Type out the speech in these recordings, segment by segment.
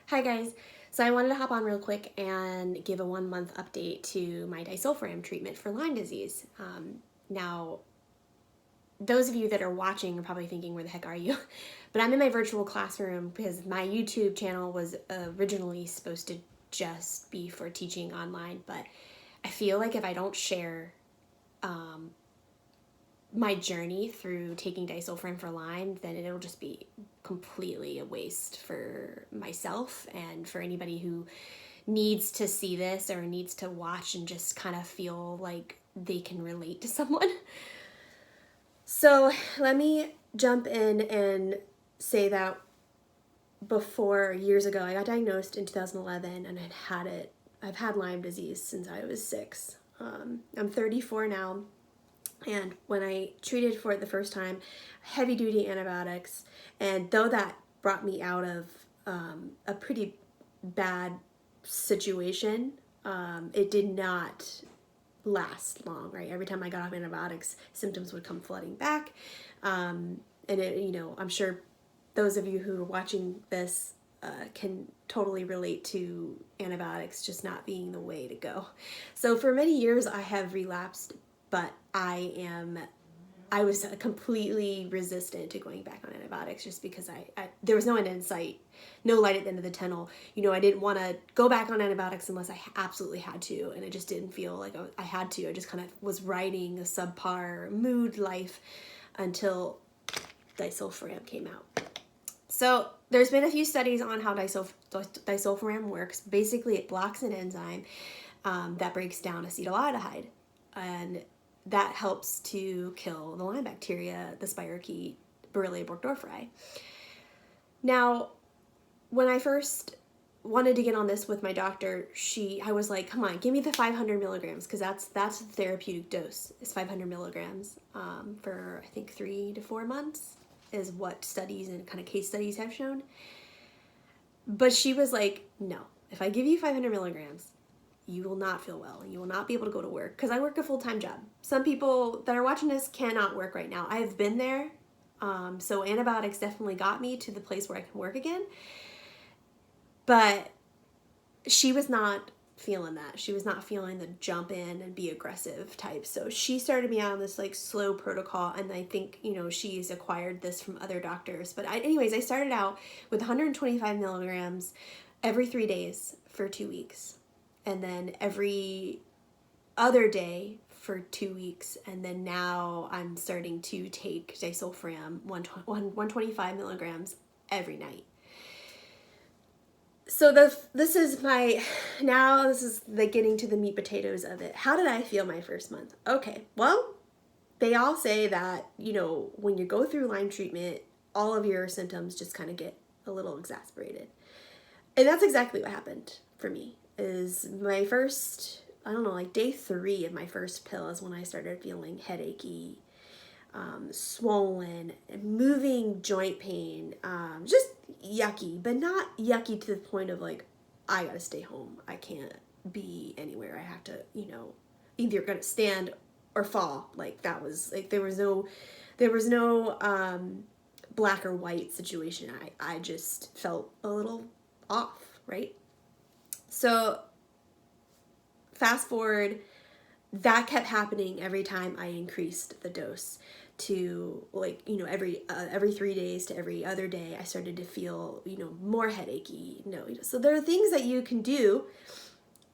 Hi guys, so I wanted to hop on real quick and give a 1 month update to my Disulfiram treatment for Lyme disease. Now, those of you that are watching are probably thinking, where the heck are you? But I'm in my virtual classroom because my YouTube channel was originally supposed to just be for teaching online, but I feel like if I don't share my journey through taking disulfiram for Lyme, then it'll just be completely a waste for myself and for anybody who needs to see this or needs to watch and just kind of feel like they can relate to someone. So let me jump in and say that before, years ago, I got diagnosed in 2011 and I've had Lyme disease since I was 6. I'm 34 now. And when I treated for it the first time, heavy duty antibiotics, and though that brought me out of a pretty bad situation, it did not last long, right? Every time I got off antibiotics, symptoms would come flooding back. And I'm sure those of you who are watching this can totally relate to antibiotics just not being the way to go. So for many years I have relapsed, but I was completely resistant to going back on antibiotics just because there was no end in sight, no light at the end of the tunnel. I didn't want to go back on antibiotics unless I absolutely had to, and it just didn't feel like I had to. I just kind of was riding a subpar mood life until disulfiram came out. So there's been a few studies on how disulfiram works. Basically, it blocks an enzyme that breaks down acetaldehyde, and that helps to kill the Lyme bacteria, the spirochete Borrelia burgdorferi. Now, when I first wanted to get on this with my doctor, I was like, come on, give me the 500 milligrams, because that's the therapeutic dose, is 500 milligrams for, I think, 3 to 4 months is what studies and kind of case studies have shown. But she was like, no, if I give you 500 milligrams, you will not feel well and you will not be able to go to work, because I work a full-time job. Some people that are watching this cannot work right now. I have been there. So antibiotics definitely got me to the place where I can work again. But she was not feeling that. She was not feeling the jump in and be aggressive type. So she started me on this like slow protocol, and I think, she's acquired this from other doctors. But I started out with 125 milligrams every 3 days for 2 weeks. And then every other day for 2 weeks. And then now I'm starting to take disulfiram 125 milligrams every night. So this is like getting to the meat potatoes of it. How did I feel my first month? Okay, well, they all say that, when you go through Lyme treatment, all of your symptoms just kind of get a little exacerbated. And that's exactly what happened for me. Is my first, like day 3 of my first pill is when I started feeling headachy, swollen, moving joint pain, just yucky, but not yucky to the point of like, I gotta stay home. I can't be anywhere. I have to, either gonna stand or fall. Like that was like, there was no black or white situation. I just felt a little off, right? So fast forward, that kept happening every time I increased the dose to every 3 days to every other day. I started to feel, more headachy. So there are things that you can do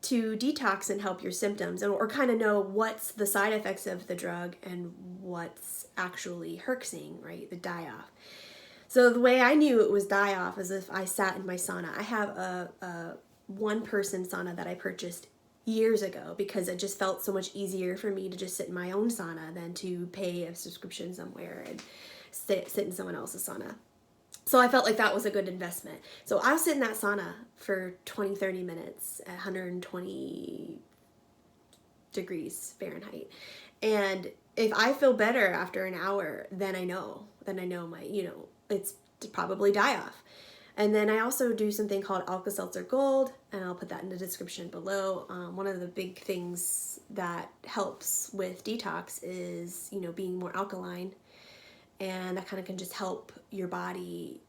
to detox and help your symptoms, or kind of know what's the side effects of the drug and what's actually herxing, right? The die-off. So the way I knew it was die-off is if I sat in my sauna. I have a one-person sauna that I purchased years ago because it just felt so much easier for me to just sit in my own sauna than to pay a subscription somewhere and sit in someone else's sauna. So I felt like that was a good investment. So I'll sit in that sauna for 20-30 minutes at 120 degrees Fahrenheit. And if I feel better after an hour, then I know my, it's probably die-off. And then I also do something called Alka seltzer gold, and I'll put that in the description below. One of the big things that helps with detox is, being more alkaline and that kind of can just help your body,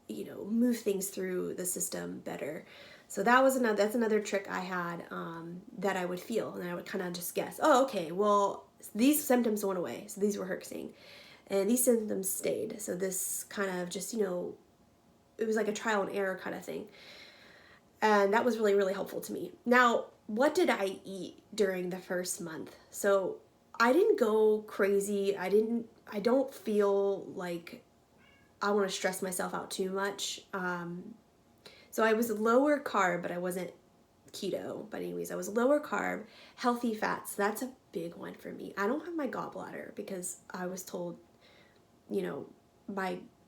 move things through the system better. So that's another trick I had, that I would feel, and I would kind of just guess, oh, okay, well, these symptoms went away, so these were herxing, and these symptoms stayed. So this kind of just, it was like a trial and error kind of thing. And that was really, really helpful to me. Now, what did I eat during the first month? So I didn't go crazy. I don't feel like I want to stress myself out too much. So I was lower carb, but I wasn't keto. But anyways, I was lower carb, healthy fats. That's a big one for me. I don't have my gallbladder because I was told,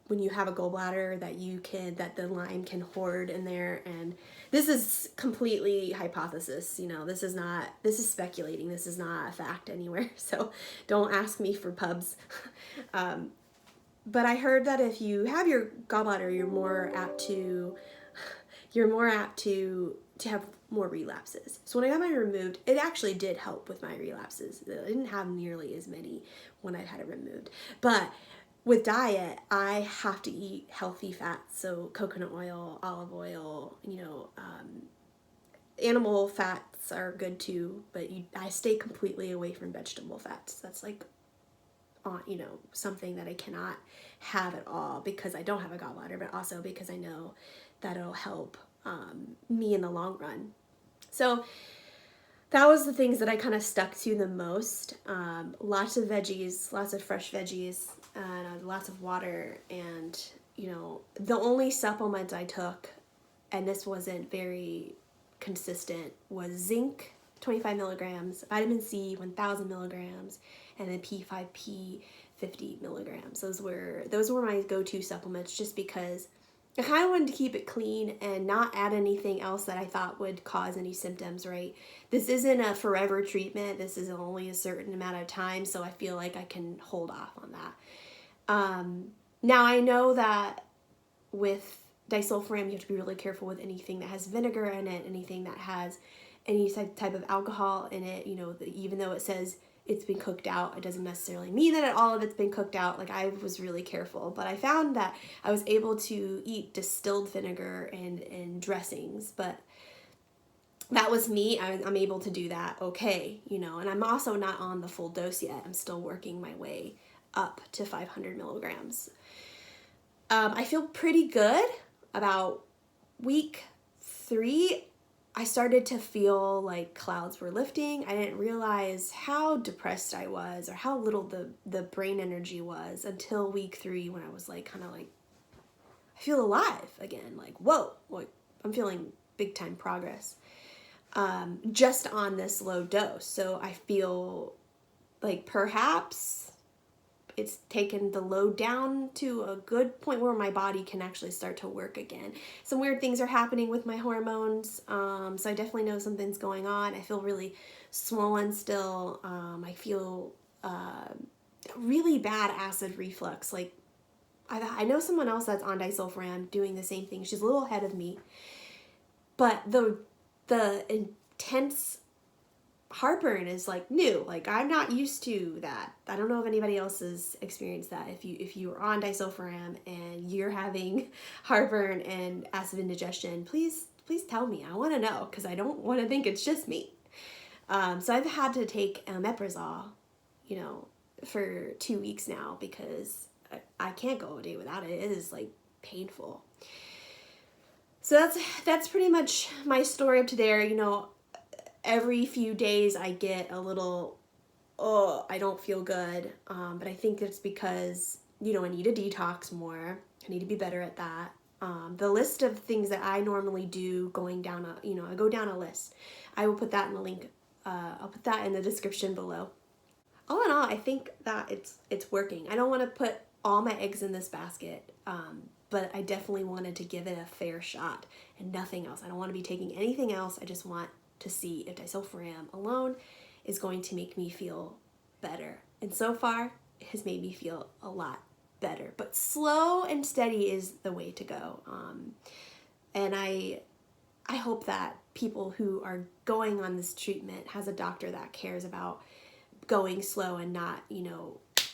when you have a gallbladder that the Lyme can hoard in there. And this is completely hypothesis. This is speculating. This is not a fact anywhere. So don't ask me for pubs. But I heard that if you have your gallbladder, you're more apt to have more relapses. So when I got mine removed, it actually did help with my relapses. I didn't have nearly as many when I'd had it removed. But with diet, I have to eat healthy fats, so coconut oil, olive oil, animal fats are good too, but I stay completely away from vegetable fats. That's like, something that I cannot have at all because I don't have a gallbladder, but also because I know that it'll help me in the long run. So that was the things that I kind of stuck to the most. Lots of veggies, lots of fresh veggies, and lots of water. And, the only supplement I took, and this wasn't very consistent, was zinc, 25 milligrams, vitamin C, 1,000 milligrams, and then P5P, 50 milligrams. Those were my go-to supplements just because I kind of wanted to keep it clean and not add anything else that I thought would cause any symptoms, right? This isn't a forever treatment. This is only a certain amount of time, so I feel like I can hold off on that. Now, I know that with Disulfiram, you have to be really careful with anything that has vinegar in it, anything that has any type of alcohol in it. Even though it says it's been cooked out, it doesn't necessarily mean that all of it's been cooked out. Like, I was really careful, but I found that I was able to eat distilled vinegar and dressings, but that was me. I'm able to do that okay, and I'm also not on the full dose yet. I'm still working my way up to 500 milligrams. I feel pretty good. About week 3, I started to feel like clouds were lifting. I didn't realize how depressed I was or how little the brain energy was until week 3, when I was like, kind of like, I feel alive again. Like, whoa, like I'm feeling big time progress, just on this low dose. So I feel like perhaps it's taken the load down to a good point where my body can actually start to work again. Some weird things are happening with my hormones, so I definitely know something's going on. I feel really swollen still. I feel really bad acid reflux. Like, I know someone else that's on Disulfiram doing the same thing. She's a little ahead of me, but the intense heartburn is like new. Like, I'm not used to that. I don't know if anybody else has experienced that. If you are on Disulfiram and you're having heartburn and acid indigestion, please tell me. I want to know, because I don't want to think it's just me. So I've had to take omeprazole, for 2 weeks now, because I can't go a day without it. It is like painful. So that's pretty much my story up to there. Every few days I get a little, I don't feel good. But I think it's because, I need to detox more. I need to be better at that. The list of things that I normally do going down I go down a list. I will put that in the link. I'll put that in the description below. All in all, I think that it's working. I don't want to put all my eggs in this basket, but I definitely wanted to give it a fair shot and nothing else. I don't want to be taking anything else. I just want to see if Disulfiram alone is going to make me feel better. And so far, it has made me feel a lot better. But slow and steady is the way to go. And I hope that people who are going on this treatment has a doctor that cares about going slow and not,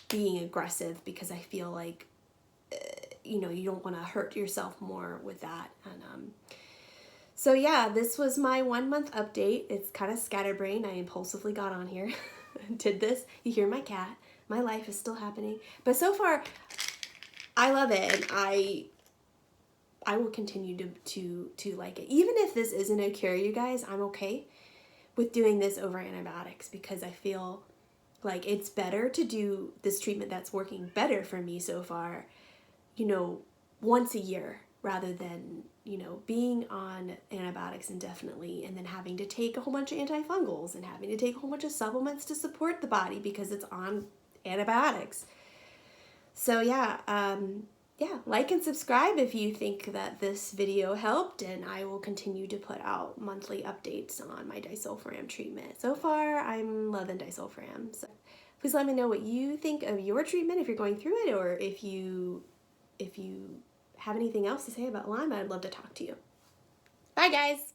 being aggressive, because I feel like you don't want to hurt yourself more with that. And so yeah, this was my 1 month update. It's kind of scatterbrained. I impulsively got on here, did this. You hear my cat. My life is still happening. But so far, I love it, and I will continue to like it. Even if this isn't a cure, you guys, I'm okay with doing this over antibiotics, because I feel like it's better to do this treatment that's working better for me so far, once a year, rather than, being on antibiotics indefinitely and then having to take a whole bunch of antifungals and having to take a whole bunch of supplements to support the body because it's on antibiotics. So yeah, like and subscribe if you think that this video helped, and I will continue to put out monthly updates on my Disulfiram treatment. So far, I'm loving Disulfiram. So please let me know what you think of your treatment if you're going through it, or if you have anything else to say about Lyme. I'd love to talk to you. Bye, guys.